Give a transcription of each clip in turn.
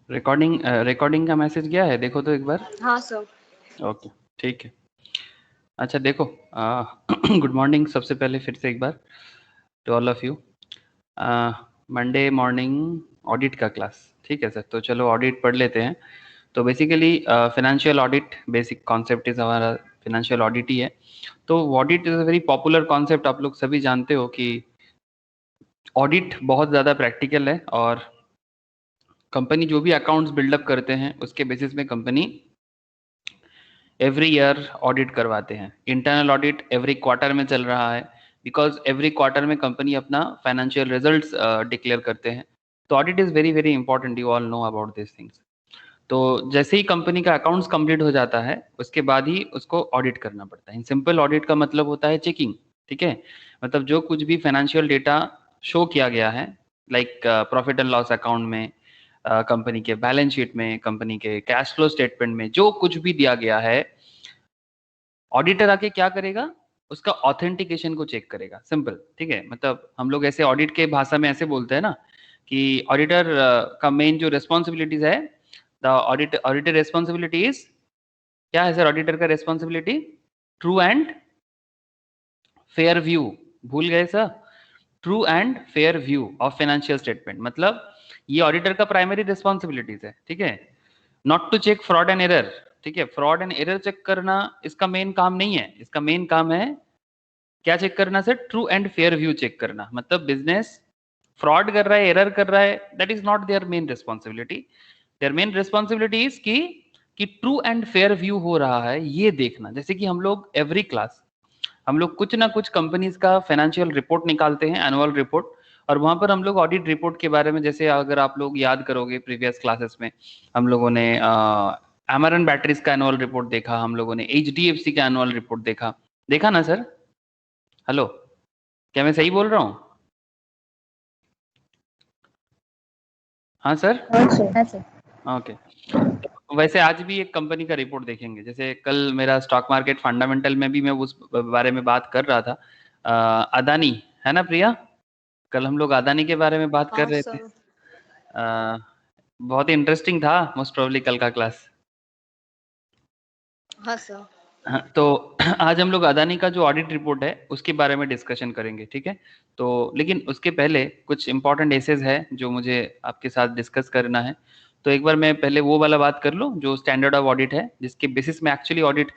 Recording का message गया है, देखो तो एक बार। हाँ सर। ओके, ठीक है। अच्छा देखो, गुड मॉर्निंग सबसे पहले फिर से एक बार to all of you. Monday morning audit का क्लास, ठीक है सर। तो चलो ऑडिट पढ़ लेते हैं। तो basically financial audit basic concept is हमारा फिनेंशियल ऑडिट ही है। तो audit is a very popular concept, आप लोग सभी जानते हो कि ऑडिट बहुत ज़्यादा प्रैक्टिकल है और कंपनी जो भी अकाउंट्स बिल्डअप करते हैं उसके बेसिस में कंपनी एवरी ईयर ऑडिट करवाते हैं। इंटरनल ऑडिट एवरी क्वार्टर में चल रहा है, बिकॉज एवरी क्वार्टर में कंपनी अपना फाइनेंशियल रिजल्ट्स डिक्लेयर करते हैं। तो audit is very very important, you all know about this things. तो जैसे ही कंपनी का अकाउंट्स कंप्लीट हो जाता है उसके बाद ही उसको ऑडिट करना पड़ता है। इन सिंपल ऑडिट का मतलब होता है चेकिंग, ठीक है। मतलब जो कुछ भी फाइनेंशियल डेटा शो किया गया है, like profit and loss account में, कंपनी के बैलेंस शीट में, कंपनी के कैश फ्लो स्टेटमेंट में, जो कुछ भी दिया गया है, ऑडिटर आके क्या करेगा, उसका ऑथेंटिकेशन को चेक करेगा। सिंपल, ठीक है। मतलब हम लोग ऐसे ऑडिट के भाषा में ऐसे बोलते हैं ना कि ऑडिटर का मेन जो रिस्पॉन्सिबिलिटीज है, द ऑडिटर रिस्पॉन्सिबिलिटी इज, क्या है सर ऑडिटर का responsibility? True and fair view, भूल गए सर? True and fair view of financial statement, मतलब ये ऑडिटर का प्राइमरी रिस्पॉन्सिबिलिटीज है, ठीक है। Not to check fraud and error, ठीक है। फ्रॉड एंड एरर चेक करना इसका मेन काम नहीं है। इसका मेन काम है क्या चेक करना sir? True and fair view check करना। मतलब बिजनेस फ्रॉड कर रहा है, एरर कर रहा है, that is not their main responsibility. Their main responsibility is कि ट्रू एंड फेयर व्यू हो रहा है ये देखना। जैसे कि हम लोग एवरी क्लास हम लोग कुछ ना कुछ कंपनीज का फाइनेंशियल रिपोर्ट निकालते हैं, एनुअल रिपोर्ट, और वहां पर हम लोग ऑडिट रिपोर्ट के बारे में, जैसे अगर आप लोग याद करोगे प्रीवियस क्लासेस में, हम लोगों ने एमआरएन बैटरीज का एनुअल रिपोर्ट देखा, हम लोगों ने एचडीएफसी का एनुअल रिपोर्ट देखा। देखा ना सर? हेलो, क्या मैं सही बोल रहा हूँ? हाँ सर। हाँ सर। ओके। तो वैसे आज भी एक कंपनी का रिपोर्ट देखेंगे। जैसे कल मेरा स्टॉक मार्केट फंडामेंटल में भी मैं उस बारे में बात कर रहा था। अदानी, है ना प्रिया? कल हम लोग अदानी के बारे में बात कर हाँ रहे थे। सर। बहुत इंटरेस्टिंग था मोस्ट प्रोबेबली कल का क्लास। हाँ सर। हाँ, तो आज हम लोग अदानी का जो ऑडिट रिपोर्ट है उसके बारे में डिस्कशन करेंगे, ठीक है। तो लेकिन उसके पहले कुछ इंपॉर्टेंट एसेज है जो मुझे आपके साथ डिस्कस करना है। तो एक बार मैं पहले वो वाला बात कर लूँ जो स्टैंडर्ड ऑफ ऑडिट है, जिसके बेसिस में एक्चुअली ऑडिट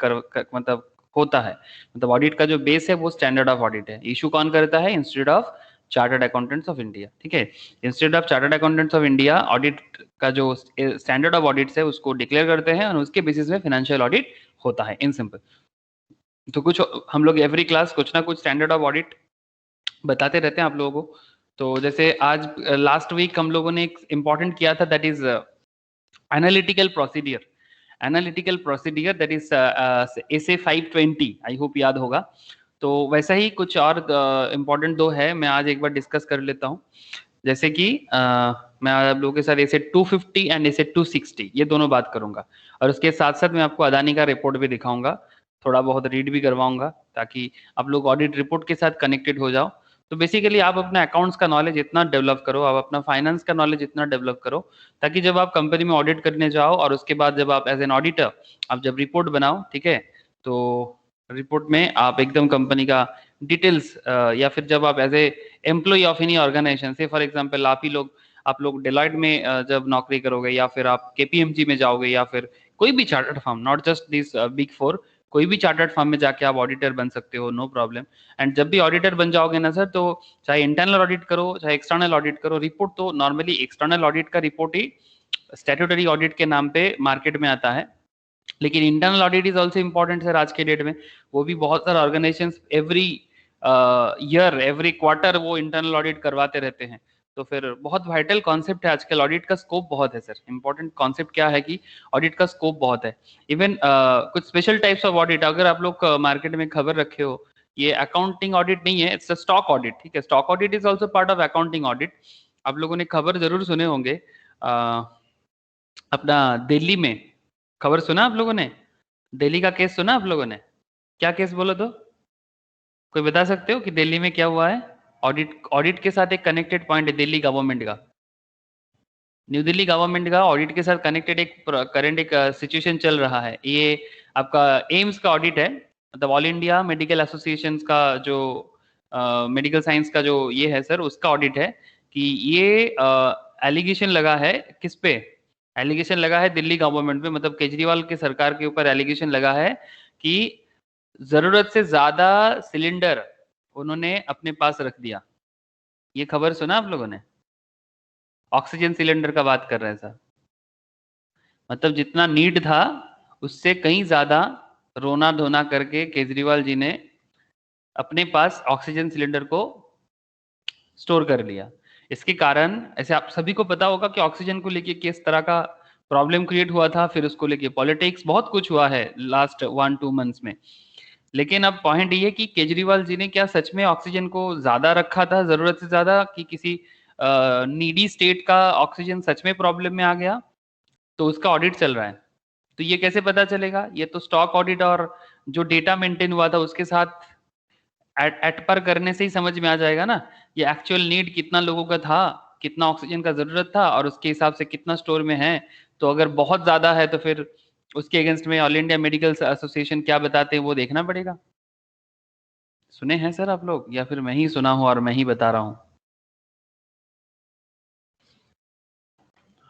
मतलब होता है। मतलब ऑडिट का जो बेस है वो स्टैंडर्ड ऑफ ऑडिट है। इशू कौन करता है? Institute of chartered accountants of India, ठीक है। Institute of chartered accountants of India audit का जो स्टैंडर्ड ऑफ ऑडिट्स है उसको डिक्लेयर करते हैं और उसके बेसिस में फाइनेंशियल ऑडिट होता है, इन सिंपल। तो कुछ हम लोग एवरी क्लास कुछ ना कुछ स्टैंडर्ड ऑफ ऑडिट बताते रहते हैं आप लोगों को। तो जैसे आज लास्ट वीक हम लोगों ने एक इम्पॉर्टेंट किया था, that is analytical procedure. Analytical procedure that is SA 520, I hope याद होगा। तो वैसा ही कुछ और इम्पोर्टेंट दो है, मैं आज एक बार डिस्कस कर लेता हूँ। जैसे कि मैं आप लोगों के साथ ऐसे 250 एंड ऐसे 260 ये दोनों बात करूंगा, और उसके साथ साथ मैं आपको अदानी का रिपोर्ट भी दिखाऊंगा, थोड़ा बहुत रीड भी करवाऊंगा, ताकि आप लोग ऑडिट रिपोर्ट के साथ कनेक्टेड हो जाओ। तो बेसिकली आप अपना अकाउंट्स का नॉलेज इतना डेवलप करो, आप अपना फाइनेंस का नॉलेज इतना डेवलप करो, ताकि जब आप कंपनी में ऑडिट करने जाओ और उसके बाद जब आप एज एन ऑडिटर आप जब रिपोर्ट बनाओ, ठीक है, तो रिपोर्ट में आप एकदम कंपनी का डिटेल्स, या फिर जब आप as a employee of any organization से, फॉर एग्जांपल आप लोग डेलॉयट में जब नौकरी करोगे, या फिर आप केपीएमजी में जाओगे, या फिर कोई भी chartered firm, not just this big four, कोई भी चार्टर्ड फर्म में जाके आप ऑडिटर बन सकते हो, नो प्रॉब्लम। एंड जब भी ऑडिटर बन जाओगे ना सर, तो चाहे इंटरनल ऑडिट करो चाहे एक्सटर्नल ऑडिट करो, रिपोर्ट तो नॉर्मली एक्सटर्नल ऑडिट का रिपोर्ट ही स्टैट्यूटरी ऑडिट के नाम पे मार्केट में आता है। लेकिन internal audit is also important sir आज के डेट में। वो भी बहुत सारे organization every year every quarter वो इंटरनल ऑडिट करवाते रहते हैं। तो फिर बहुत वाइटल कॉन्सेप्ट है आजकल, ऑडिट का स्कोप बहुत है सर। इंपॉर्टेंट कॉन्सेप्ट क्या है कि ऑडिट का स्कोप बहुत है। इवन कुछ स्पेशल टाइप्स ऑफ ऑडिट अगर आप लोग मार्केट में खबर रखे हो, ये अकाउंटिंग ऑडिट नहीं है, इट्स स्टॉक ऑडिट, ठीक है। Stock audit is also part of accounting audit. आप लोगों ने खबर जरूर सुने होंगे, अपना दिल्ली में खबर सुना आप लोगों ने? दिल्ली का केस सुना आप लोगों ने? क्या केस बोलो तो? कोई बता सकते हो कि दिल्ली में क्या हुआ है? ऑडिट ऑडिट के साथ एक कनेक्टेड पॉइंट है दिल्ली गवर्नमेंट का। न्यू दिल्ली गवर्नमेंट का ऑडिट के साथ कनेक्टेड एक करंट एक सिचुएशन चल रहा है। ये आपका एम्स का ऑडिट है, मतलब ऑल इंडिया मेडिकल एसोसिएशन का जो मेडिकल साइंस का जो ये है सर, उसका ऑडिट है कि ये एलिगेशन लगा है किस पे, एलिगेशन लगा है दिल्ली गवर्नमेंट पे, मतलब केजरीवाल के सरकार के ऊपर एलिगेशन लगा है कि जरूरत से ज्यादा सिलेंडर उन्होंने अपने पास रख दिया। ये खबर सुना आप लोगों ने? ऑक्सीजन सिलेंडर का बात कर रहे हैं सर, मतलब जितना नीड था उससे कहीं ज्यादा रोना धोना करके केजरीवाल जी ने अपने पास ऑक्सीजन सिलेंडर को स्टोर कर लिया। इसके कारण ऐसे आप सभी को पता होगा कि ऑक्सीजन को लेके किस तरह का प्रॉब्लम क्रिएट हुआ था, फिर उसको लेके पॉलिटिक्स बहुत कुछ हुआ है लास्ट 1-2 मंथ्स में। लेकिन अब पॉइंट ये कि केजरीवाल जी ने क्या सच में ऑक्सीजन को ज्यादा रखा था जरूरत से ज्यादा, कि किसी नीडी स्टेट का ऑक्सीजन सच में प्रॉब्लम में आ गया? तो उसका ऑडिट चल रहा है। तो ये कैसे पता चलेगा? ये तो स्टॉक ऑडिट और जो डेटा मेंटेन हुआ था उसके साथ एट पर करने से ही समझ में आ जाएगा ना, ये एक्चुअल नीड कितना लोगों का था, कितना ऑक्सीजन का जरूरत था और उसके हिसाब से कितना स्टोर में है। तो अगर बहुत ज्यादा है तो फिर उसके अगेंस्ट में ऑल इंडिया मेडिकल एसोसिएशन क्या बताते हैं वो देखना पड़ेगा। सुने हैं सर आप लोग, या फिर मैं ही सुना हूं और मैं ही बता रहा हूं?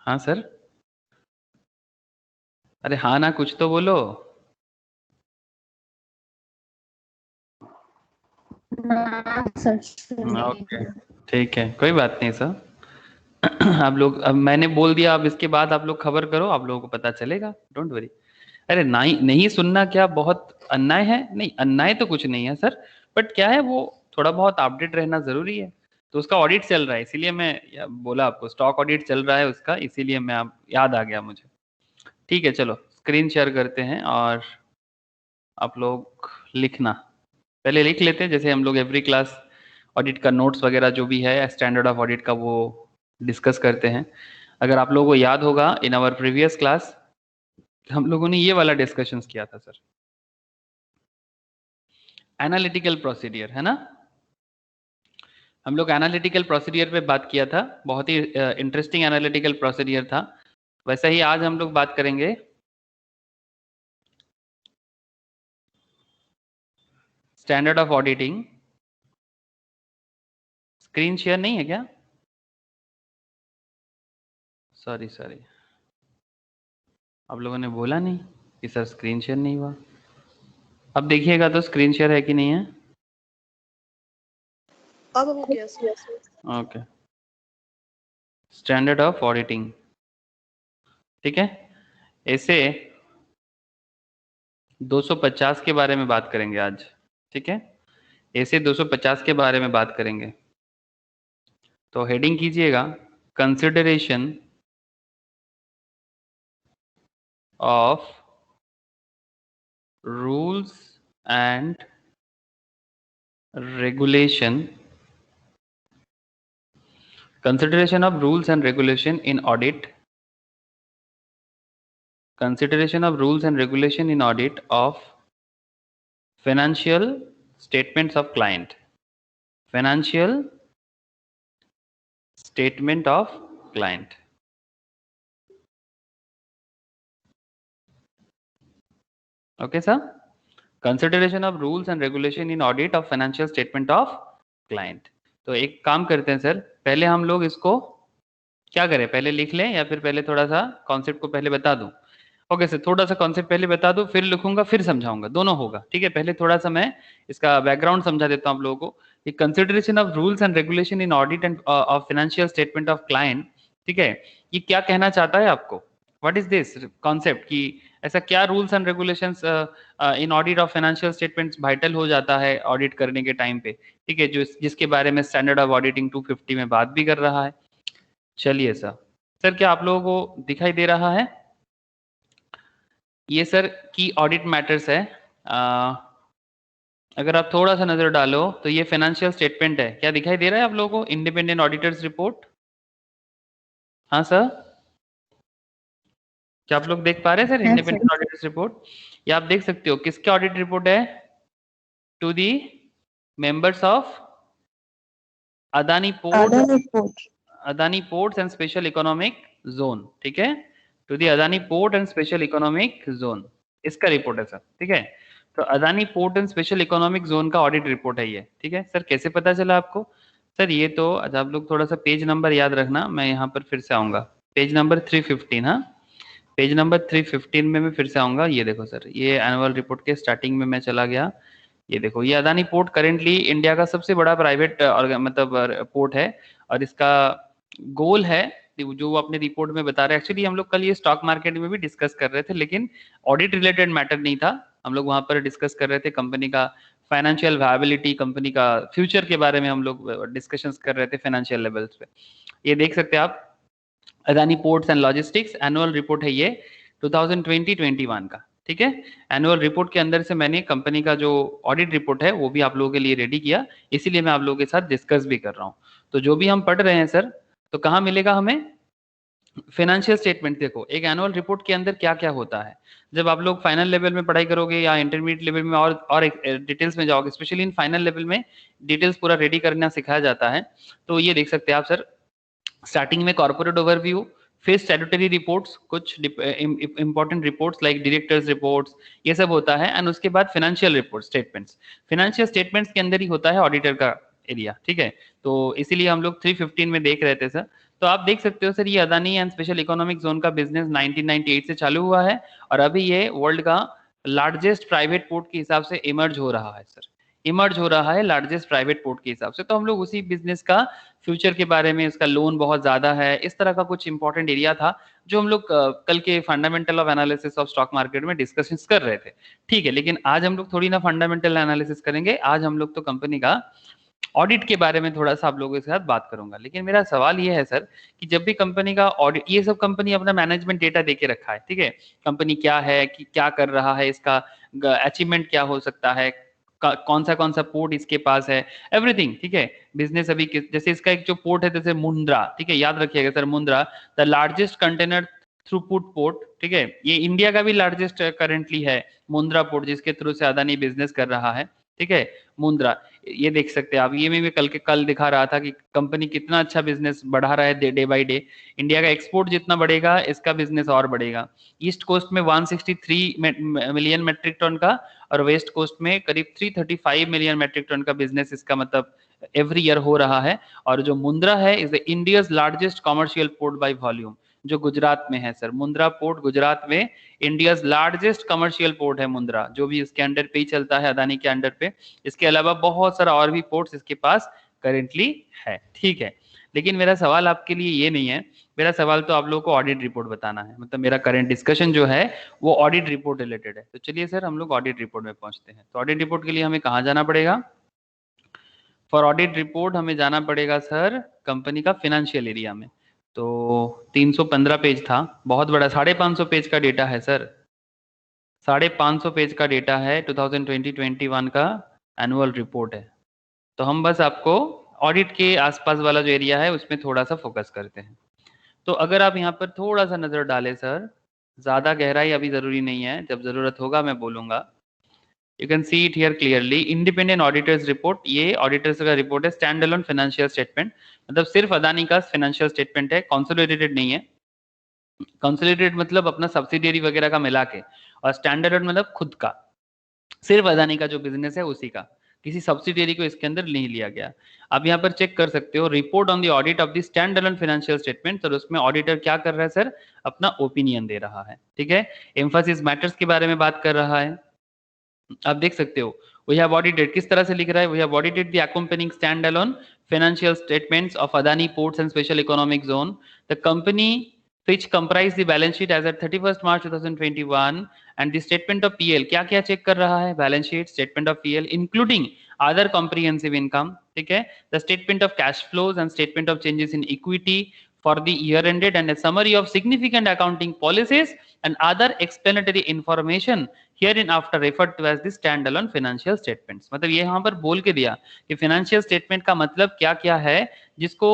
हाँ सर, अरे हाँ ना, कुछ तो बोलो। ओके, ठीक है, कोई बात नहीं सर। आप लोग, अब मैंने बोल दिया, अब इसके बाद आप लोग खबर करो, आप लोगों को पता चलेगा, डोंट वरी। अरे नहीं, नहीं सुनना क्या बहुत अन्याय है? नहीं, अन्याय तो कुछ नहीं है सर, बट क्या है वो थोड़ा बहुत अपडेट रहना जरूरी है। तो उसका ऑडिट चल रहा है, इसीलिए मैं बोला आपको, स्टॉक ऑडिट चल रहा है उसका, इसीलिए मैं आप याद आ गया मुझे। ठीक है, चलो स्क्रीन शेयर करते हैं और आप लोग लिखना, पहले लिख लेते हैं, जैसे हम लोग एवरी क्लास ऑडिट का नोट्स वगैरह जो भी है स्टैंडर्ड ऑफ ऑडिट का वो डिस्कस करते हैं। अगर आप लोगों को याद होगा, इन आवर प्रीवियस क्लास हम लोगों ने ये वाला डिस्कशंस किया था सर, एनालिटिकल प्रोसीडियर, है ना? हम लोग एनालिटिकल प्रोसीडियर पे बात किया था, बहुत ही इंटरेस्टिंग एनालिटिकल प्रोसीडियर था। वैसा ही आज हम लोग बात करेंगे standard of auditing. Screen share नहीं है क्या? सॉरी सॉरी, आप लोगों ने बोला नहीं कि सर स्क्रीन शेयर नहीं हुआ। अब देखिएगा तो स्क्रीन शेयर है कि नहीं है? अब हो गया sir. Okay, standard of auditing, ठीक है। ऐसे 250 के बारे में बात करेंगे आज, ठीक है। ऐसे 250 के बारे में बात करेंगे। तो हेडिंग कीजिएगा, consideration of rules and regulation, consideration of rules and regulation in audit, consideration of rules and regulation in audit of financial statements of client, financial statement of client. Okay sir, consideration of rules and regulation in audit of financial statement of client. तो एक काम करते हैं sir, पहले हम लोग इसको क्या करें, पहले लिख लें या फिर पहले थोड़ा सा कॉन्सेप्ट को पहले बता दूं? ओके सर, थोड़ा सा कॉन्सेप्ट पहले बता दूं, फिर लिखूंगा फिर समझाऊंगा, दोनों होगा, ठीक है। पहले थोड़ा सा मैं इसका बैकग्राउंड समझा देता हूं आप लोगों को कि consideration of rules and regulation in audit end of financial statement of client, ठीक है। ये क्या कहना चाहता है आपको, व्हाट इज दिस कॉन्सेप्ट, कि ऐसा क्या rules and regulations in audit of financial statements vital हो जाता है ऑडिट करने के टाइम पे, ठीक है, जो जिसके बारे में स्टैंडर्ड ऑफ ऑडिटिंग 250 में बात भी कर रहा है। चलिए सर क्या आप लोगों को दिखाई दे रहा है? ये सर की ऑडिट मैटर्स है। अगर आप थोड़ा सा नजर डालो तो ये फाइनेंशियल स्टेटमेंट है, क्या दिखाई दे रहा है आप लोगों को? इंडिपेंडेंट ऑडिटर्स रिपोर्ट, हाँ सर, क्या आप लोग देख पा रहे हैं सर इंडिपेंडेंट ऑडिटर्स रिपोर्ट? ये आप देख सकते हो किसके ऑडिट रिपोर्ट है? To the members of Adani ports, Adani ports and special economic zone, ठीक है, to the Adani port and special economic zone, इसका रिपोर्ट है सर, ठीक है। तो Adani port and special economic zone का ऑडिट रिपोर्ट है ये, ठीक है सर। कैसे पता चला आपको सर? ये तो अच्छा आप लोग थोड़ा सा पेज नंबर याद रखना, मैं यहाँ पर फिर से आऊंगा, पेज नंबर 315, हाँ पेज नंबर 315 में मैं फिर से आऊंगा। ये देखो सर, ये एनुअल रिपोर्ट के स्टार्टिंग में मैं चला गया। ये देखो, ये अदानी पोर्ट करेंटली इंडिया का सबसे बड़ा प्राइवेट मतलब पोर्ट है, और इसका गोल है जो वो अपने रिपोर्ट में बता रहे हैं। एक्चुअली हम लोग कल ये स्टॉक मार्केट में भी डिस्कस कर रहे थे, लेकिन ऑडिट रिलेटेड मैटर नहीं था, हम लोग वहां पर डिस्कस कर रहे थे कंपनी का फाइनेंशियल वायबिलिटी, कंपनी का फ्यूचर के बारे में हम लोग डिस्कशंस कर रहे थे फाइनेंशियल लेवल्स पे। ये देख सकते हैं आप, Adani ports and logistics annual report है ये 2020-21 का, ठीक है। एनुअल रिपोर्ट के अंदर से मैंने कंपनी का जो ऑडिट रिपोर्ट है वो भी आप लोगों के लिए रेडी किया, इसीलिए मैं आप लोगों के साथ डिस्कस भी कर रहा हूँ। तो जो भी हम पढ़ रहे हैं सर, तो कहाँ मिलेगा हमें? Financial statement. देखो एक एनुअल रिपोर्ट के अंदर क्या क्या होता है, जब आप लोग फाइनल लेवल में पढ़ाई करोगे या इंटरमीडिएट लेवल में और डिटेल्स में जाओगे, स्पेशली इन फाइनल लेवल में डिटेल्स पूरा रेडी करना सिखाया जाता है। तो ये देख सकते हैं आप सर, स्टार्टिंग में कॉर्पोरेट ओवरव्यू, फिर स्टैट्यूटरी रिपोर्ट्स, कुछ important reports like directors reports, ये सब होता है, एंड उसके बाद financial report statements. Financial statements के अंदर ही होता है ऑडिटर का एरिया, ठीक है। तो इसीलिए हम लोग 315 में देख रहे थे सर। तो आप देख सकते हो सर, ये Adani and special economic zone का बिजनेस 1998 से चालू हुआ है, और अभी ये वर्ल्ड का लार्जेस्ट प्राइवेट पोर्ट के हिसाब से इमर्ज हो रहा है सर, इमर्ज हो रहा है लार्जेस्ट प्राइवेट पोर्ट के हिसाब से। तो हम लोग उसी बिजनेस का फ्यूचर के बारे में, इसका लोन बहुत ज्यादा है, इस तरह का कुछ इंपॉर्टेंट एरिया था जो हम लोग कल के fundamental of analysis of stock market में डिस्कशंस कर रहे थे, ठीक है। लेकिन आज हम लोग थोड़ी ना फंडामेंटल एनालिसिस करेंगे, आज हम लोग तो कंपनी का ऑडिट के बारे में थोड़ा सा आप लोगों के साथ बात करूंगा। लेकिन मेरा सवाल ये है सर कि जब भी कंपनी का ऑडिट, ये सब कंपनी अपना मैनेजमेंट डेटा देके रखा है, ठीक है, कंपनी क्या है, कि क्या कर रहा है, इसका अचीवमेंट क्या हो सकता है, कौन सा पोर्ट इसके पास है, एवरीथिंग, ठीक है। बिजनेस अभी जैसे इसका एक जो पोर्ट है जैसे मुंद्रा, ठीक है, याद रखिएगा sir, Mundra the largest container throughput port, ठीक है, ये इंडिया का भी लार्जेस्ट करेंटली है मुंद्रा पोर्ट, जिसके थ्रू से अदानी बिजनेस कर रहा है, ठीक है, मुंद्रा। ये देख सकते हैं आप, ये मैं कल दिखा रहा था कि कंपनी कितना अच्छा बिजनेस बढ़ा रहा है डे बाई डे। इंडिया का एक्सपोर्ट जितना बढ़ेगा, इसका बिजनेस और बढ़ेगा। ईस्ट कोस्ट में 163 मिलियन मेट्रिक टन का, और वेस्ट कोस्ट में करीब 335 मिलियन मेट्रिक टन का बिजनेस इसका मतलब एवरी ईयर हो रहा है। और जो मुंद्रा है is the India's largest commercial port by volume, जो गुजरात में है सर, मुंद्रा पोर्ट गुजरात में इंडियाज लार्जेस्ट कमर्शियल पोर्ट है मुंद्रा, जो भी इसके अंडर पे ही चलता है, अदानी के अंडर पे। इसके अलावा बहुत सारा और भी पोर्ट्स इसके पास करेंटली है, ठीक है। लेकिन मेरा सवाल आपके लिए ये नहीं है, मेरा सवाल तो आप लोगों को ऑडिट रिपोर्ट बताना है, मतलब मेरा करंट डिस्कशन जो है वो ऑडिट रिपोर्ट रिलेटेड है। तो चलिए सर हम लोग ऑडिट रिपोर्ट में पहुंचते हैं। तो ऑडिट रिपोर्ट के लिए हमें कहाँ जाना पड़ेगा? फॉर ऑडिट रिपोर्ट हमें जाना पड़ेगा सर कंपनी का फाइनेंशियल एरिया में। तो 315 पेज था, बहुत बड़ा, 550 पेज का डेटा है सर, 550 पेज का डेटा है, 2020-21 का एनुअल रिपोर्ट है। तो हम बस आपको ऑडिट के आसपास वाला जो एरिया है उसमें थोड़ा सा फोकस करते हैं। तो अगर आप यहाँ पर थोड़ा सा नजर डालें सर, ज्यादा गहराई अभी जरूरी नहीं है, जब जरूरत होगा मैं बोलूंगा। You can see it here clearly, independent auditors report, ये ऑडिटर्स का रिपोर्ट है, स्टैंड अलोन फाइनेंशियल स्टेटमेंट, मतलब सिर्फ अदानी का फाइनेंशियल स्टेटमेंट है, कंसोलिडेटेड नहीं है। कंसोलिडेटेड मतलब अपना सब्सिडियरी वगैरह का मिला के, और स्टैंडर्ड मतलब खुद का, सिर्फ अदानी का जो बिजनेस है उसी का, किसी सब्सिडियरी को इसके अंदर नहीं लिया गया। आप यहाँ पर चेक कर सकते हो, report on the audit of the stand alone financial statement, तो उसमें ऑडिटर क्या कर रहा है सर? अपना ओपिनियन दे रहा है, ठीक है, एम्फासिस मैटर्स के बारे में बात कर रहा है। आप देख सकते हो, वी हैव ऑडिटेड, किस तरह से लिख रहा है, we have audited the accompanying stand alone financial statements of Adani Ports and Special Economic Zone, the company which comprise the balance sheet as at 31st March 2021 and the statement of PL, क्या क्या check कर रहा है? Balance sheet, statement of PL including other comprehensive income, ठीक है, the statement of cash flows and statement of changes in equity for the year ended and a summary of significant accounting policies and other explanatory information herein after referred to as the standalone financial statements। मतलब ये यहाँ पर बोल के दिया कि financial statement का मतलब क्या क्या है, जिसको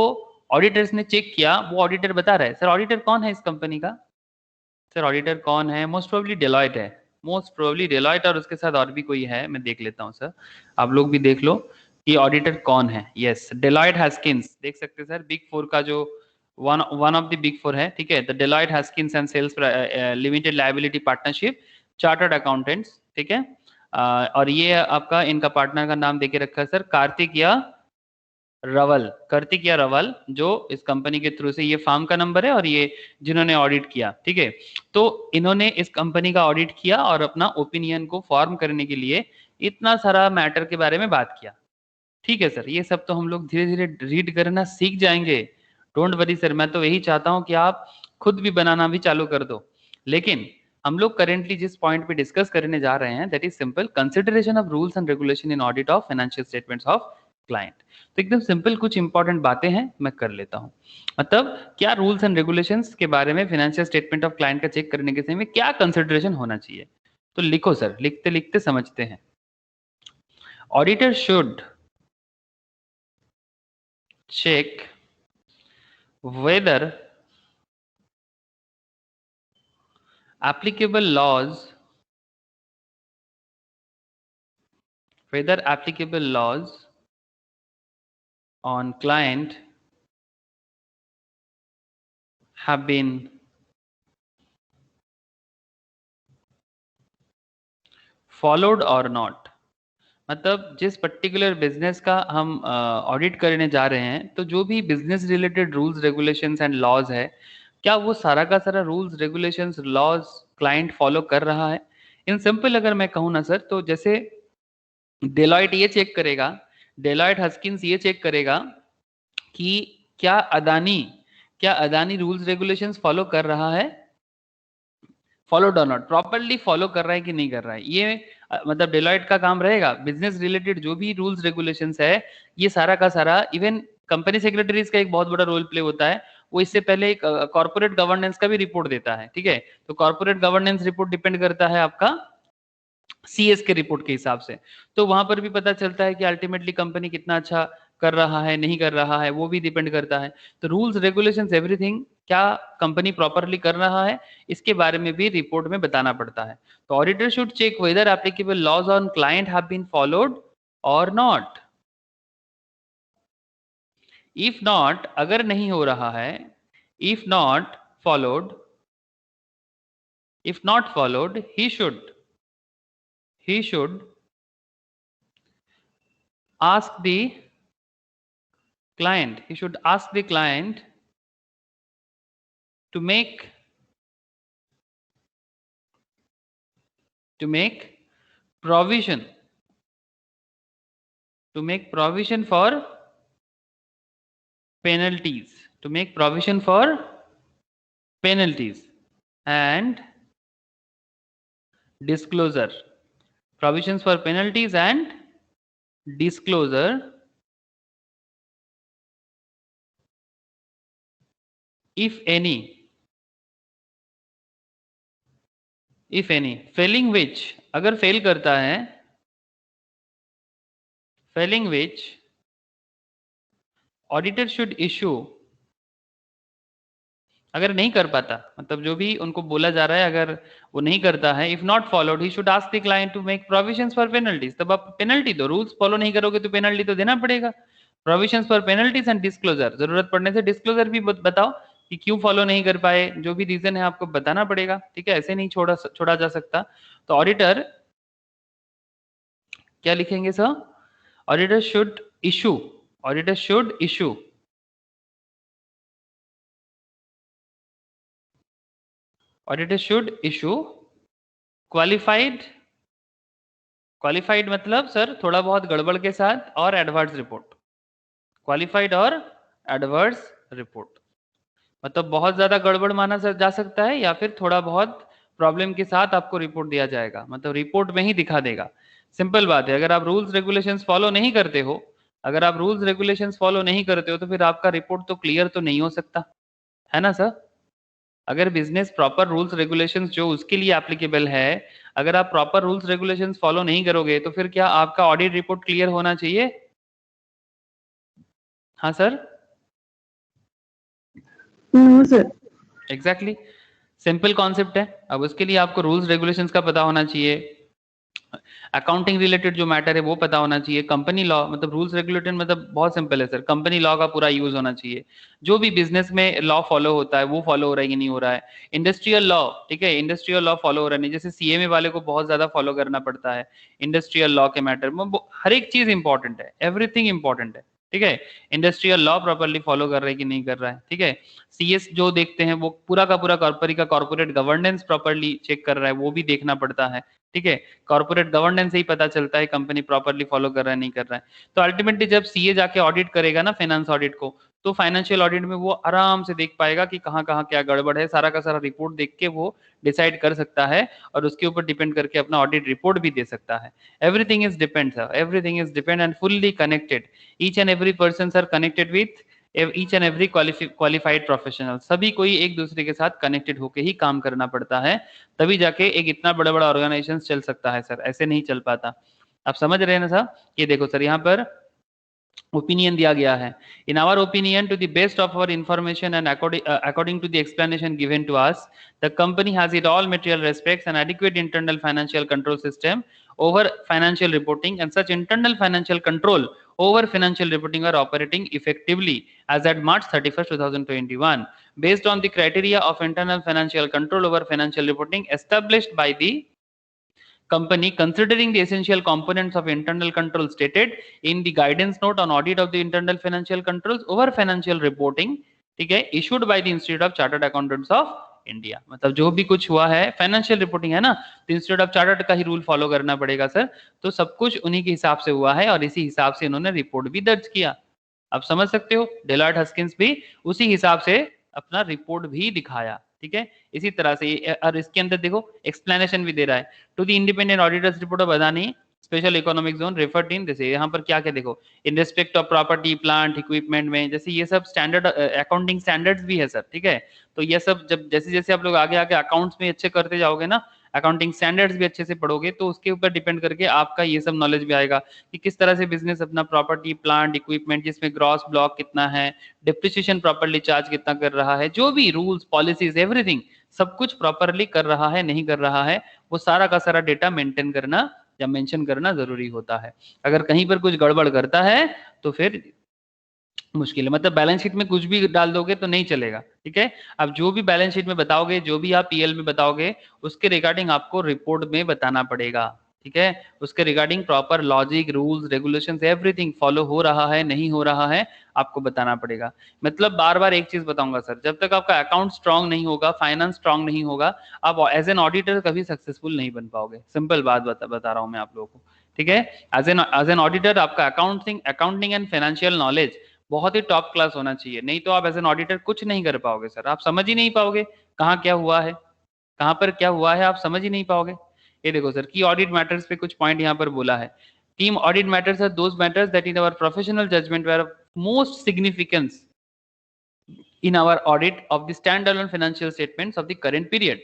ऑडिटर्स ने चेक किया वो ऑडिटर बता रहा है। सर ऑडिटर कौन है इस कंपनी का? सर ऑडिटर कौन है? मोस्ट प्रोबेबली डेलॉयट है, मोस्ट प्रोबेबली डेलॉयट, और उसके साथ और भी कोई है, मैं देख लेता हूँ सर, आप लोग भी देख लो कि ऑडिटर कौन है। यस, डेलॉयट हैस्किंस, देख सकते हैं सर, बिग फोर का जो one of the big four है, ठीक है। The Deloitte Haskins and Sells limited liability partnership, chartered accountants, ठीक है। और ये आपका इनका पार्टनर का नाम देके रखा है सर कार्तिकेय रवल, जो इस कंपनी के थ्रू से, ये फार्म का नंबर है और ये जिन्होंने ऑडिट किया, ठीक है। तो इन्होंने इस कंपनी का ऑडिट किया और अपना ओपिनियन को फॉर्म करने के लिए इतना सारा मैटर के बारे में बात किया, ठीक है सर। ये सब तो हम लोग धीरे धीरे रीड करना सीख जाएंगे, डोंट वरी सर। मैं तो यही चाहता हूँ कि आप खुद भी बनाना भी चालू कर दो। लेकिन हम लोग करेंटली जिस पॉइंट पे डिस्कस करने जा रहे हैं, that is simple consideration of rules and regulation in audit of financial statements of client. तो एकदम सिंपल कुछ इंपॉर्टेंट बातें हैं, मैं कर लेता हूँ। मतलब क्या रूल्स एंड रेगुलेशंस के बारे में फाइनेंशियल स्टेटमेंट ऑफ क्लाइंट का चेक करने के समय क्या कंसिडरेशन होना चाहिए। तो लिखो सर, लिखते लिखते समझते हैं। Auditor should check whether applicable laws on client have been followed or not। मतलब जिस पर्टिकुलर बिजनेस का हम ऑडिट करने जा रहे हैं, तो जो भी business related rules regulations and laws है, क्या वो सारा का सारा rules regulations laws client follow कर रहा है। इन सिंपल अगर मैं कहूँ ना सर, तो जैसे डेलॉयट ये चेक करेगा, डेलॉयट हस्किन्स ये चेक करेगा कि क्या अदानी रूल्स रेगुलेशंस फॉलो कर रहा है, फॉलोड और नॉट, प्रॉपरली फॉलो कर रहा है कि नहीं कर रहा है। ये मतलब डेलॉयट का काम रहेगा। बिजनेस रिलेटेड जो भी रूल्स रेगुलेशंस है, ये सारा का सारा, इवन कंपनी सेक्रेटरीज का एक बहुत बड़ा रोल प्ले होता है। वो इससे पहले एक कॉर्पोरेट गवर्नेंस का भी रिपोर्ट देता है, ठीक है। तो कॉर्पोरेट गवर्नेंस रिपोर्ट डिपेंड करता है आपका सीएस के रिपोर्ट के हिसाब से। तो वहां पर भी पता चलता है कि अल्टीमेटली कंपनी कितना अच्छा कर रहा है, नहीं कर रहा है, वो भी डिपेंड करता है। तो रूल्स रेगुलेशंस एवरीथिंग, क्या कंपनी प्रॉपरली कर रहा है, इसके बारे में भी रिपोर्ट में बताना पड़ता है। तो auditor should check whether applicable laws on client have been followed और नॉट। इफ नॉट, अगर नहीं हो रहा है, if not followed, he should ask the client, to make provision for penalties, and disclosure, provisions for penalties and disclosure if any, failing which, अगर fail करता है, failing which auditor should issue, अगर नहीं कर पाता, मतलब जो भी उनको बोला जा रहा है अगर वो नहीं करता है, if not followed, he should ask the client to make provisions for penalties. तब आप पेनल्टी दो, रूल्स फॉलो नहीं करोगे तो पेनल्टी तो देना पड़ेगा। Provisions for penalties and disclosure, जरूरत पड़ने से डिस्क्लोजर भी बताओ कि क्यों फॉलो नहीं कर पाए, जो भी रीजन है आपको बताना पड़ेगा, ठीक है। ऐसे नहीं छोड़ा जा सकता। तो ऑडिटर क्या लिखेंगे sir, auditor should issue qualified मतलब सर थोड़ा बहुत गड़बड़ के साथ, और एडवर्स रिपोर्ट, क्वालिफाइड और एडवर्स रिपोर्ट। मतलब बहुत ज्यादा गड़बड़ माना जा सकता है, या फिर थोड़ा बहुत प्रॉब्लम के साथ आपको रिपोर्ट दिया जाएगा, मतलब रिपोर्ट में ही दिखा देगा। सिंपल बात है। अगर आप रूल्स रेगुलेशंस फॉलो नहीं करते हो, तो फिर आपका रिपोर्ट तो क्लियर तो नहीं हो सकता, है ना सर। अगर बिजनेस प्रॉपर रूल्स रेगुलेशंस जो उसके लिए एप्लीकेबल है, अगर आप प्रॉपर रूल्स रेगुलेशंस फॉलो नहीं करोगे, तो फिर क्या आपका ऑडिट रिपोर्ट क्लियर होना चाहिए। हाँ sir, no sir. Exactly, simple concept है। अब उसके लिए आपको रूल्स रेगुलेशंस का पता होना चाहिए, अकाउंटिंग रिलेटेड जो मैटर है वो पता होना चाहिए। कंपनी लॉ मतलब रूल्स रेगुलेटेड मतलब बहुत सिंपल है सर, कंपनी लॉ का पूरा यूज होना चाहिए। जो भी बिजनेस में लॉ फॉलो होता है वो फॉलो हो रहा है कि नहीं हो रहा है। इंडस्ट्रियल लॉ, ठीक है, इंडस्ट्रियल लॉ फॉलो हो रहा है नहीं, जैसे सीएमए वाले को बहुत ज्यादा फॉलो करना पड़ता है इंडस्ट्रियल लॉ के मैटर में। हर एक चीज इंपॉर्टेंट है, एवरीथिंग इंपॉर्टेंट है, ठीक है। इंडस्ट्रियल लॉ प्रॉपर्ली फॉलो कर रहे हैं कि नहीं कर रहा है, ठीक है। सीएस जो देखते हैं वो पूरा का पूरा कॉर्पोरेट गवर्नेंस प्रॉपर्ली चेक कर रहा है, वो भी देखना पड़ता है, ठीक है। कॉर्पोरेट गवर्नेंस से ही पता चलता है कंपनी प्रॉपर्ली फॉलो कर रहा है नहीं कर रहा है। तो अल्टीमेटली जब सीए जाके ऑडिट करेगा ना फाइनेंस ऑडिट को, तो फाइनेंशियल ऑडिट में वो आराम से देख पाएगा कि कहाँ कहाँ क्या गड़बड़ है, सारा का सारा रिपोर्ट देख के वो डिसाइड कर सकता है और उसके ऊपर डिपेंड करके अपना ऑडिट रिपोर्ट भी दे सकता है। Everything is depend sir, everything is depend and fully connected. Each and every person are connected with each and every qualified professional. सभी कोई एक दूसरे के साथ कनेक्टेड होके ही काम करना पड़ता है, तभी जाके एक इतना बड़ा बड़ा ऑर्गेनाइजेशन चल सकता है सर, ऐसे नहीं चल पाता। आप समझ रहे हैं ना सर? ये देखो सर यहाँ पर ओपिनियन दिया गया है। In our opinion to the best of our information and according to the explanation given to us, the company has it all material respects and adequate internal financial control system over financial reporting, and such internal financial control over financial reporting are operating effectively as at March 31st 2021 based on the criteria of internal financial control over financial reporting established by the company, considering the essential components of internal control stated in the guidance note on audit of the internal financial controls over financial reporting, ठीक है, issued by the Institute of Chartered Accountants of India. मतलब जो भी कुछ हुआ है financial reporting है ना, तो इंस्टीट्यूट ऑफ चार्टर्ड का ही रूल फॉलो करना पड़ेगा सर। तो सब कुछ उन्हीं के हिसाब से हुआ है और इसी हिसाब से इन्होंने रिपोर्ट भी दर्ज किया। आप समझ सकते हो, डेलॉयट हस्किंस भी उसी हिसाब से अपना रिपोर्ट भी दिखाया, ठीक है। इसी तरह से और इसके अंदर देखो एक्सप्लेनेशन भी दे रहा है। To the independent auditors report of Adani special economic zone referred in, जैसे यहाँ पर क्या क्या देखो, in respect of property plant equipment में, जैसे ये सब स्टैंडर्ड अकाउंटिंग स्टैंडर्ड्स भी है सर, ठीक है। तो ये सब जब जैसे जैसे आप लोग आगे आगे अकाउंट्स में अच्छे करते जाओगे ना, अकाउंटिंग स्टैंडर्ड्स भी अच्छे से पढ़ोगे, तो उसके ऊपर डिपेंड करके आपका ये सब नॉलेज भी आएगा कि किस तरह से बिजनेस अपना प्रॉपर्टी प्लांट इक्विपमेंट जिसमें ग्रॉस ब्लॉक कितना है, डिप्रिसिएशन प्रॉपर्ली चार्ज कितना कर रहा है, जो भी रूल्स पॉलिसीज एवरीथिंग सब कुछ प्रॉपरली कर रहा है नहीं कर रहा है, वो सारा का सारा डेटा मेंटेन करना या मेंशन करना जरूरी होता है। अगर कहीं पर कुछ गड़बड़ करता है तो फिर मुश्किल है, मतलब बैलेंस शीट में कुछ भी डाल दोगे तो नहीं चलेगा, ठीक है। अब जो भी बैलेंस शीट में बताओगे, जो भी आप पीएल में बताओगे, उसके रिगार्डिंग आपको रिपोर्ट में बताना पड़ेगा, ठीक है। उसके regarding proper logic rules regulations everything follow हो रहा है नहीं हो रहा है आपको बताना पड़ेगा। मतलब बार बार एक चीज बताऊंगा सर, जब तक आपका अकाउंट स्ट्रांग नहीं होगा, फाइनेंस स्ट्रांग नहीं होगा, आप एज एन ऑडिटर कभी सक्सेसफुल नहीं बन पाओगे। सिंपल बात बता रहा हूं मैं आप लोगों को, ठीक है। एज एन ऑडिटर आपका अकाउंटिंग एंड फाइनेंशियल नॉलेज बहुत ही टॉप क्लास होना चाहिए, नहीं तो आप एज एन ऑडिटर कुछ नहीं कर पाओगे सर। आप समझ ही नहीं पाओगे कहाँ क्या हुआ है, कहाँ पर क्या हुआ है, आप समझ ही नहीं पाओगे। ये देखो सर, की ऑडिट मैटर्स पे कुछ पॉइंट यहाँ पर बोला है। Team audit matters are those matters that in our professional judgement were of most significance in our audit of the standalone financial statements of the current period.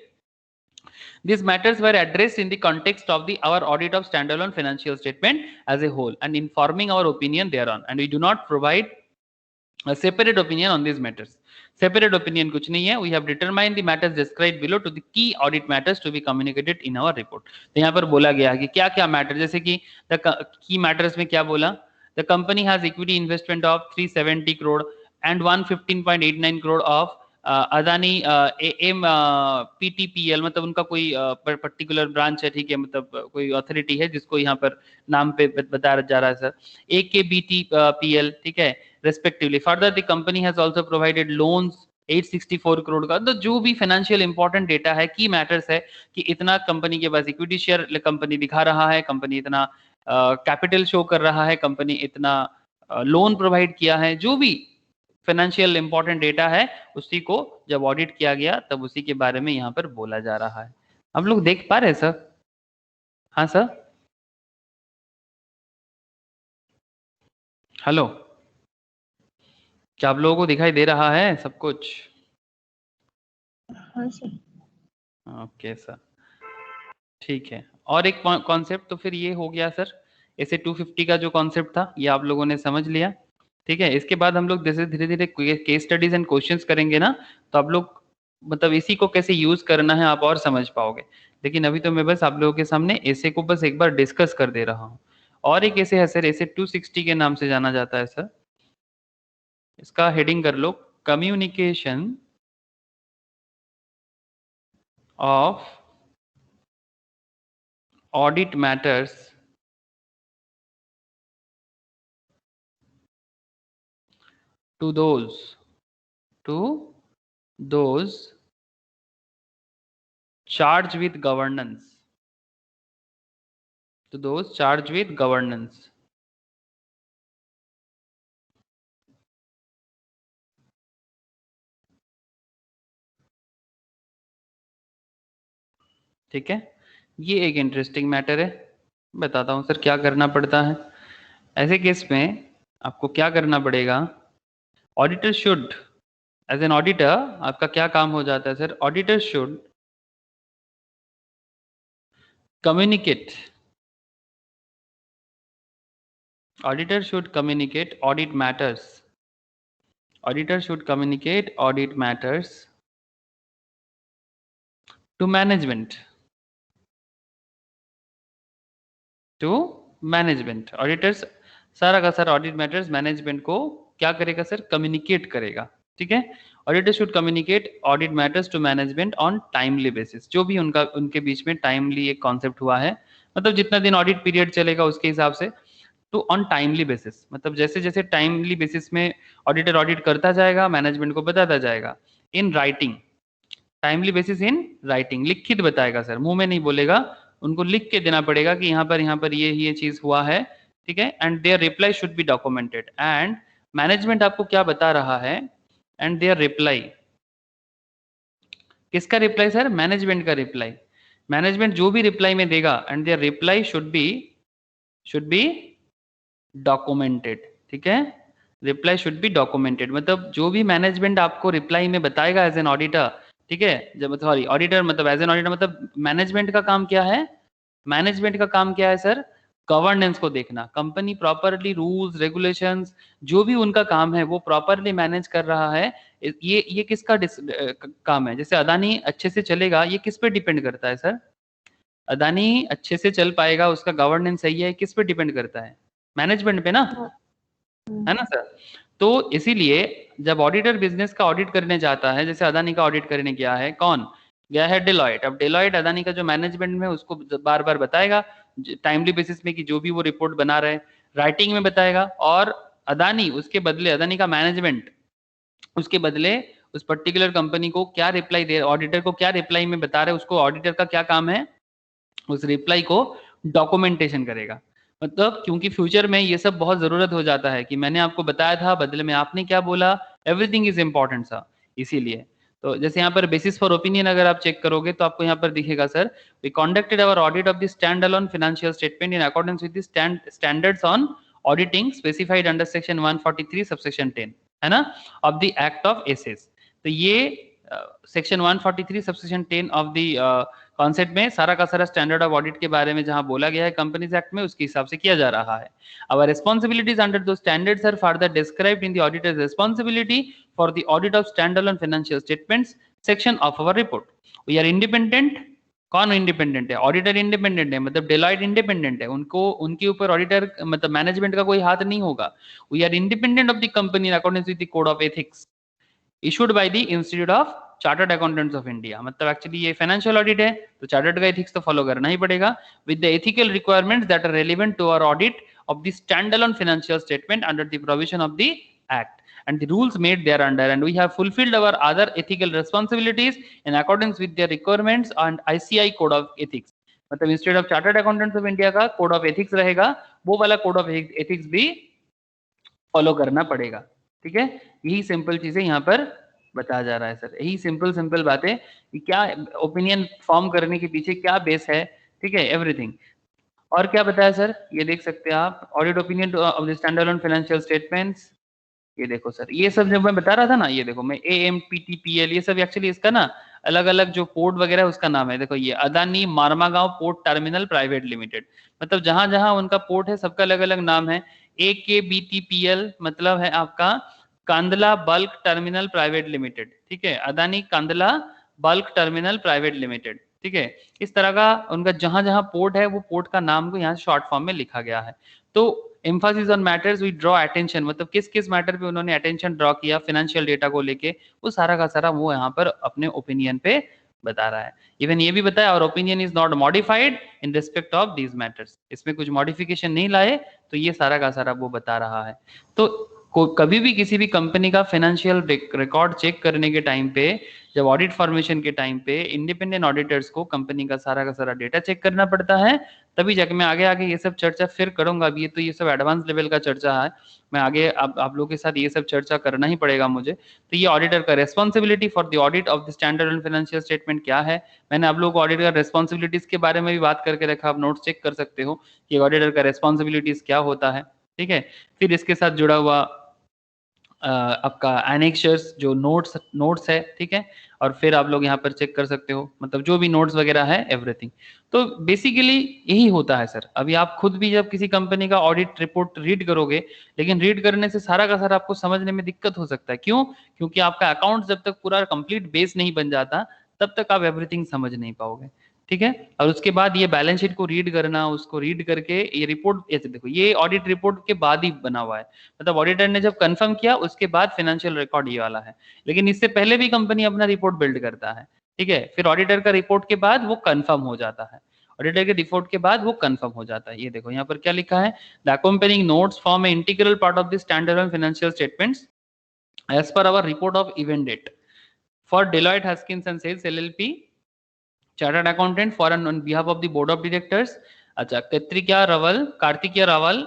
These matters were addressed in the context of our audit of standalone financial statement as a whole and informing our opinion thereon, and we do not provide a separate opinion on these matters. Separate opinion कुछ नहीं है. We have determined the matters described below to the key audit matters to be communicated in our report. तो यहाँ पर बोला गया है कि क्या क्या मैटर, जैसे कि the key matters में क्या बोला, the company has equity investment of 370 crore and 115.89 crore of Adani M PTPL, मतलब उनका कोई पर्टिकुलर ब्रांच है, ठीक है, मतलब कोई अथॉरिटी है जिसको यहाँ पर नाम पे बताया जा रहा है सर, ए के बी टी पीएल, ठीक है, respectively. Further the company has also provided loans 864 crore का। तो जो भी फाइनेंशियल इंपॉर्टेंट डेटा है, की मैटर्स है कि इतना कंपनी के पास इक्विटी शेयर कंपनी दिखा रहा है, कंपनी इतना कैपिटल शो कर रहा है, कंपनी इतना लोन प्रोवाइड किया है, जो भी फाइनेंशियल इंपॉर्टेंट डेटा है उसी को जब ऑडिट किया गया तब उसी के बारे में यहाँ पर बोला जा रहा है। आप लोग देख पा रहे हैं सर? हाँ सर, हेलो, क्या आप लोगों को दिखाई दे रहा है सब कुछ? हाँ सर। ओके सर, ठीक है। और एक कॉन्सेप्ट तो फिर ये हो गया सर, ऐसे 250 का जो कॉन्सेप्ट था ये आप लोगों ने समझ लिया, ठीक है। इसके बाद हम लोग जैसे धीरे धीरे केस स्टडीज एंड क्वेश्चंस करेंगे ना, तो आप लोग मतलब इसी को कैसे यूज करना है आप और समझ पाओगे। लेकिन अभी तो मैं बस आप लोगों के सामने ऐसे को बस एक बार डिस्कस कर दे रहा हूँ। और एक ऐसे है सर, ऐसे 260 के नाम से जाना जाता है सर। इसका हेडिंग कर लो, communication of audit matters to those charged with governance, to those charged with governance। ठीक है, ये एक इंटरेस्टिंग मैटर है। बताता हूं सर क्या करना पड़ता है ऐसे केस में। आपको क्या करना पड़ेगा, auditor should, as an auditor आपका क्या काम हो जाता है sir, auditor should communicate, auditor should communicate audit matters, auditor should communicate audit matters to management, to management. Auditors सारा का सारा ऑडिट मैटर्स मैनेजमेंट को क्या करेगा सर, कम्युनिकेट करेगा। ठीक है, auditor should communicate audit matters to management on timely basis. जो भी उनका उनके बीच में टाइमली एक कॉन्सेप्ट हुआ है, मतलब जितना दिन ऑडिट पीरियड चलेगा उसके हिसाब से, तो ऑन टाइमली बेसिस, मतलब जैसे जैसे टाइमली बेसिस में ऑडिटर ऑडिट करता जाएगा, मैनेजमेंट को बताता जाएगा। In writing, timely basis in writing, लिखित बताएगा सर, मुंह में नहीं बोलेगा, उनको लिख के देना पड़ेगा कि यहाँ पर ये चीज हुआ है। ठीक है, and their reply should be documented. And management आपको क्या बता रहा है, एंड देयर रिप्लाई, किसका रिप्लाई सर, मैनेजमेंट का रिप्लाई। मैनेजमेंट जो भी रिप्लाई में देगा, and their reply should be documented. ठीक है, रिप्लाई शुड बी डॉक्यूमेंटेड, मतलब जो भी मैनेजमेंट आपको रिप्लाई में बताएगा एज एन ऑडिटर, ठीक है, जब सॉरी ऑडिटर मतलब एज एन ऑडिटर, मतलब मैनेजमेंट का काम क्या है, मैनेजमेंट का काम क्या है सर, गवर्नेंस को देखना, कंपनी प्रॉपरली रूल्स रेगुलेशंस जो भी उनका काम है वो प्रॉपरली मैनेज कर रहा है। ये किसका काम है, जैसे अदानी अच्छे से चलेगा, ये किस पे डिपेंड करता है सर, अदानी अच्छे से चल पाएगा, उसका गवर्नेंस सही है, किस पे डिपेंड करता है, मैनेजमेंट पे ना, है ना सर। तो इसीलिए जब ऑडिटर बिजनेस का ऑडिट करने जाता है, जैसे अदानी का ऑडिट करने गया है, कौन गया है, डेलॉयट। अब डेलॉयट अदानी का जो मैनेजमेंट में उसको बार बार बताएगा टाइमली बेसिस में कि जो भी वो रिपोर्ट बना रहे, राइटिंग में बताएगा, और अदानी उसके बदले, अदानी का मैनेजमेंट उसके बदले उस पर्टिकुलर कंपनी को क्या रिप्लाई दे, ऑडिटर को क्या रिप्लाई में बता रहे, उसको ऑडिटर का क्या काम है, उस रिप्लाई को डॉक्यूमेंटेशन करेगा। मतलब क्योंकि फ्यूचर में ये सब बहुत जरूरत हो जाता है कि मैंने आपको बताया था, बदले में आपने क्या बोला, एवरीथिंग इज इंपॉर्टेंट सा। इसीलिए तो जैसे यहाँ पर बेसिस फॉर ओपिनियन अगर आप चेक करोगे तो आपको यहाँ पर दिखेगा sir, we conducted our audit of the stand alone financial statement in accordance with the standards on auditing specified under section 143 subsection 10, है ना, of the act of assess. तो ये section 143 subsection 10 of the concept में सारा का सारा standard of audit के बारे में जहां बोला गया है कंपनीज एक्ट में, उसके हिसाब से किया जा रहा है। Our responsibilities under those standards are further described in the auditor's responsibility for the audit of standalone financial statements section of our report. We are independent, कौन इंडिपेंडेंट है, ऑडिटर इंडिपेंडेंट है, मतलब डेलॉयट इंडिपेंडेंट है, उनको उनके ऊपर auditor मतलब management का कोई हाथ नहीं होगा। We are independent of the company in accordance with the code of ethics issued by the institute of chartered accountants of India. मतलब एक्चुअली ये फाइनेंशियल ऑडिट है तो चार्टर्ड का एथिक्स तो फॉलो करना ही पड़ेगा, with the ethical requirements that are relevant to our audit of the standalone financial statement under the provision of the act and the rules made thereunder, and we have fulfilled our other ethical responsibilities in accordance with their requirements and ICI code of ethics। मतलब institute of chartered accountants of India का code of ethics रहेगा, वो वाला code of ethics भी follow करना पड़ेगा। ठीक है, यही सिंपल चीजें यहाँ पर बताया जा रहा है सर, यही सिंपल सिंपल बातें कि क्या ओपिनियन फॉर्म करने के पीछे क्या बेस है। ठीक है, एवरीथिंग। और क्या बताया सर, ये देख सकते हैं आप, audit opinion of the standard on financial statements. ये देखो सर, ये सब जब मैं बता रहा था ना, ये देखो मैं AMPTPL, ये सब एक्चुअली इसका ना अलग अलग जो पोर्ट वगैरह उसका नाम है। देखो ये Adani Mormugao port terminal private limited, मतलब जहां जहां उनका पोर्ट है सबका अलग अलग नाम है। AKBTPL मतलब है आपका Kandla bulk terminal private limited. ठीक है, Adani Kandla bulk terminal private limited. ठीक है। इस तरह का उनका जहां जहां पोर्ट है वो पोर्ट का नाम को यहाँ शॉर्ट फॉर्म में लिखा गया है। तो emphasis on matters we draw attention, मतलब किस किस मैटर पे उन्होंने अटेंशन ड्रॉ किया फाइनेंशियल डेटा को लेके, वो सारा का सारा वो यहाँ पर अपने ओपिनियन पे बता रहा है। इवन ये भी बताया और opinion is not modified in respect of these matters, इसमें कुछ मॉडिफिकेशन नहीं लाए, तो ये सारा का सारा वो बता रहा है। तो कभी भी किसी भी कंपनी का फाइनेंशियल रिकॉर्ड चेक करने के टाइम पे, जब ऑडिट फॉर्मेशन के टाइम पे इंडिपेंडेंट ऑडिटर्स को कंपनी का सारा डेटा चेक करना पड़ता है, तभी जाके मैं आगे आगे ये सब चर्चा फिर करूंगा। अभी ये तो ये सब एडवांस लेवल का चर्चा है, मैं आगे आप लोगों के साथ ये सब चर्चा करना ही पड़ेगा मुझे। तो ये ऑडिटर का responsibility for the audit of the standard and financial statement क्या है, मैंने आप लोगों को ऑडिटर का रेस्पॉन्सिबिलिटीज के बारे में भी बात करके रखा, आप नोट्स चेक कर सकते हो कि ऑडिटर का रेस्पॉन्सिबिलिटीज क्या होता है। ठीक है, फिर इसके साथ जुड़ा हुआ आपका एनेक्शर्स जो नोट्स है, ठीक है, और फिर आप लोग यहाँ पर चेक कर सकते हो, मतलब जो भी नोट्स वगैरह है एवरीथिंग। तो बेसिकली यही होता है सर। अभी आप खुद भी जब किसी कंपनी का ऑडिट रिपोर्ट रीड करोगे, लेकिन रीड करने से सारा का सारा आपको समझने में दिक्कत हो सकता है। क्यों? क्योंकि आपका अकाउंट जब तक पूरा कंप्लीट बेस नहीं बन जाता, तब तक आप एवरीथिंग समझ नहीं पाओगे। ठीक है, और उसके बाद ये बैलेंस शीट को रीड करना, उसको रीड करके ये रिपोर्ट, ऐसे देखो ये ऑडिट रिपोर्ट के बाद ही बना हुआ है, मतलब ऑडिटर ने जब कंफर्म किया उसके बाद फाइनेंशियल रिकॉर्ड ये वाला है, लेकिन इससे पहले भी कंपनी अपना रिपोर्ट बिल्ड करता है। ठीक है, फिर ऑडिटर का रिपोर्ट के बाद वो कंफर्म हो जाता है, ऑडिटर के रिपोर्ट के बाद वो कंफर्म हो जाता है। ये देखो यहाँ पर क्या लिखा है, the accompanying notes form a integral part of the standard financial statements as per our report of event date for Deloitte Haskins and Sales LLP chartered accountant for on behalf of the board of directors. अच्छा, Kartikeya Rawal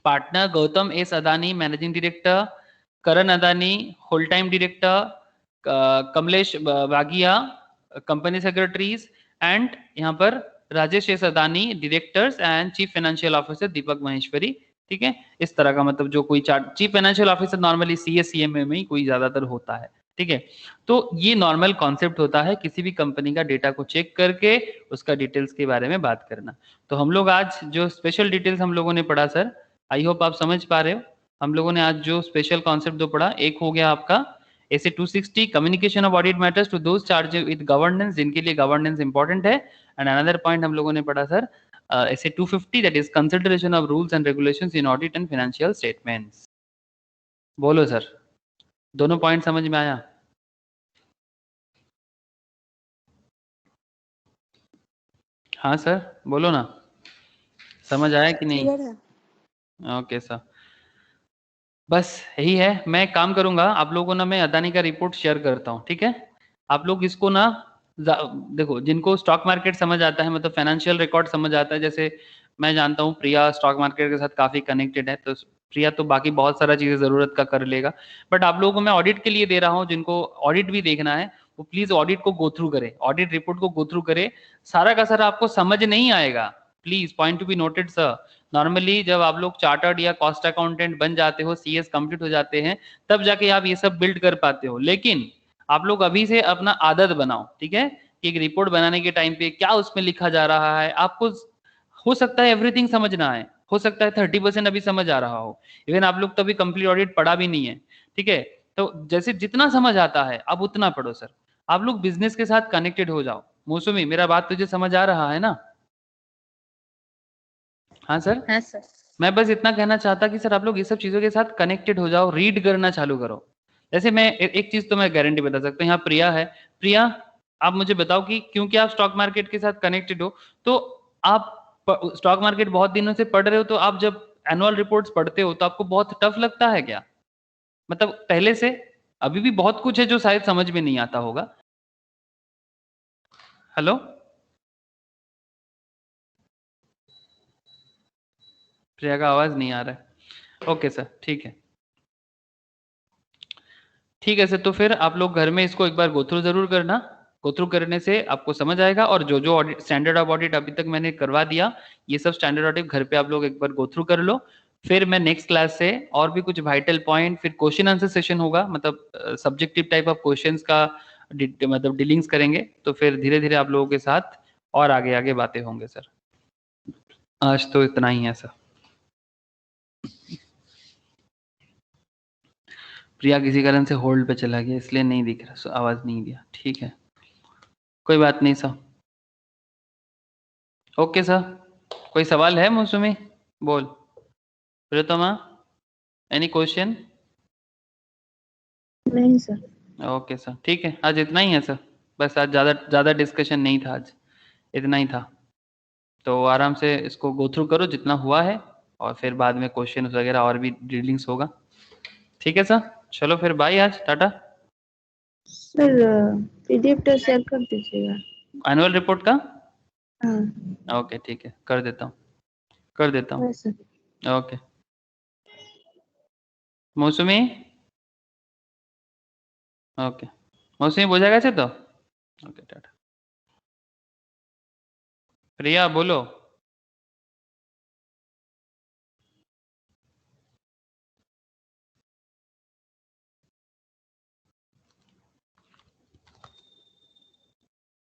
partner, Gautam S Adani managing director, Karan Adani whole time director, Kamlesh Vagia company secretaries, and यहाँ पर Rajesh S Adani directors and chief financial officer Deepak Maheshwari. ठीक है, इस तरह का, मतलब जो कोई chief financial officer normally CSCMA में ही कोई ज्यादातर होता है। ठीक है, तो ये नॉर्मल कॉन्सेप्ट होता है किसी भी कंपनी का डेटा को चेक करके उसका डिटेल्स के बारे में बात करना। तो हम लोग आज जो स्पेशल डिटेल्स हम लोगों ने पढ़ा सर, आई होप आप समझ पा रहे हो। हम लोगों ने आज जो स्पेशल कॉन्सेप्ट दो पढ़ा, एक हो गया आपका ऐसे 260 communication of audit matters to those charge with governance, जिनके लिए गवर्नेंस इंपॉर्टेंट है। एंड अनदर पॉइंट हम लोगों ने पढ़ा सर ऐसे 250 that is consideration of rules and regulations in audit and financial statements. बोलो सर, दोनों पॉइंट समझ में आया? हाँ सर, बोलो ना, समझ आया कि नहीं? ओके सर, बस यही है। मैं काम करूंगा, आप लोगों को ना मैं अदानी का रिपोर्ट शेयर करता हूँ, ठीक है। आप लोग इसको ना देखो, जिनको स्टॉक मार्केट समझ आता है, मतलब फाइनेंशियल रिकॉर्ड समझ आता है, जैसे मैं जानता हूँ प्रिया स्टॉक मार्केट के साथ काफी कनेक्टेड है, तो प्रिया तो बाकी बहुत सारा चीजें जरूरत का कर लेगा। बट आप लोगों को मैं ऑडिट के लिए दे रहा हूँ, जिनको ऑडिट भी देखना है वो प्लीज ऑडिट को गो थ्रू करे, ऑडिट रिपोर्ट को गो थ्रू करे। सारा का सारा आपको समझ नहीं आएगा, please point to be noted sir. Normally जब आप लोग चार्टर्ड या कॉस्ट अकाउंटेंट बन जाते हो, CS कंप्लीट हो जाते हैं, तब जाके आप ये सब बिल्ड कर पाते हो। लेकिन आप लोग अभी से अपना आदत बनाओ, ठीक है, कि एक रिपोर्ट बनाने के टाइम पे क्या उसमें लिखा जा रहा है। आपको हो सकता है एवरीथिंग समझ ना आए, हो सकता है 30% अभी समझ आ रहा हो, इवन आप लोग तो अभी कंप्लीट ऑडिट पढ़ा भी नहीं है। ठीक है, तो जैसे जितना समझ आता है अब उतना पढ़ो सर। आप लोग बिजनेस के साथ कनेक्टेड हो जाओ। मौसमी, मेरा बात तुझे समझ आ रहा है ना? हाँ सर। हाँ सर। मैं बस इतना कहना चाहता कि सर आप लोग ये सब चीजों के साथ कनेक्टेड हो जाओ, रीड करना चालू करो। जैसे मैं एक चीज तो मैं गारंटी बता सकता हूँ, यहाँ प्रिया है। प्रिया, आप मुझे बताओ कि क्योंकि आप स्टॉक मार्केट के साथ कनेक्टेड हो, तो आप स्टॉक मार्केट बहुत दिनों से पढ़ रहे हो, तो आप जब एनुअल रिपोर्ट्स पढ़ते हो तो आपको बहुत टफ लगता है क्या? मतलब पहले से अभी भी बहुत कुछ है जो शायद समझ में नहीं आता होगा। हेलो प्रिया का आवाज नहीं आ रहा है। ओके सर, ठीक है, ठीक है सर। तो फिर आप लोग घर में इसको एक बार गो थ्रू जरूर करना, गो थ्रू करने से आपको समझ आएगा। और जो जो ऑडिट स्टैंडर्ड ऑफ ऑडिट अभी तक मैंने करवा दिया, ये सब स्टैंडर्ड ऑडिट घर पे आप लोग एक बार गो थ्रू कर लो। फिर मैं नेक्स्ट क्लास से और भी कुछ वाइटल पॉइंट, फिर क्वेश्चन आंसर सेशन होगा, मतलब सब्जेक्टिव टाइप ऑफ क्वेश्चंस का मतलब डीलिंग्स करेंगे। तो फिर धीरे धीरे आप लोगों के साथ और आगे आगे बातें होंगे सर। आज तो इतना ही है सर। प्रिया किसी कारण से होल्ड पे चला गया, इसलिए नहीं दिख रहा, आवाज नहीं दिया। ठीक है, कोई बात नहीं सर। ओके सर, कोई सवाल है मौसमी? बोल प्रियतमा, एनी क्वेश्चन? नहीं सर। ओके सर, ठीक है, आज इतना ही है सर। बस आज ज़्यादा ज़्यादा डिस्कशन नहीं था, आज इतना ही था। तो आराम से इसको गो थ्रू करो जितना हुआ है, और फिर बाद में क्वेश्चन वगैरह और भी ड्रिलिंग्स होगा। ठीक है सर, चलो फिर बाय, आज टाटा। सर पीडीएफ तो शेयर कर दीजिएगा। एनुअल रिपोर्ट का? हाँ। ओके ठीक है, कर देता हूँ, कर देता हूँ। हाँ सर। ओके मौसमी, ओके मौसमी বোঝা গেছে তো? ओके टाटा। प्रिया बोलो।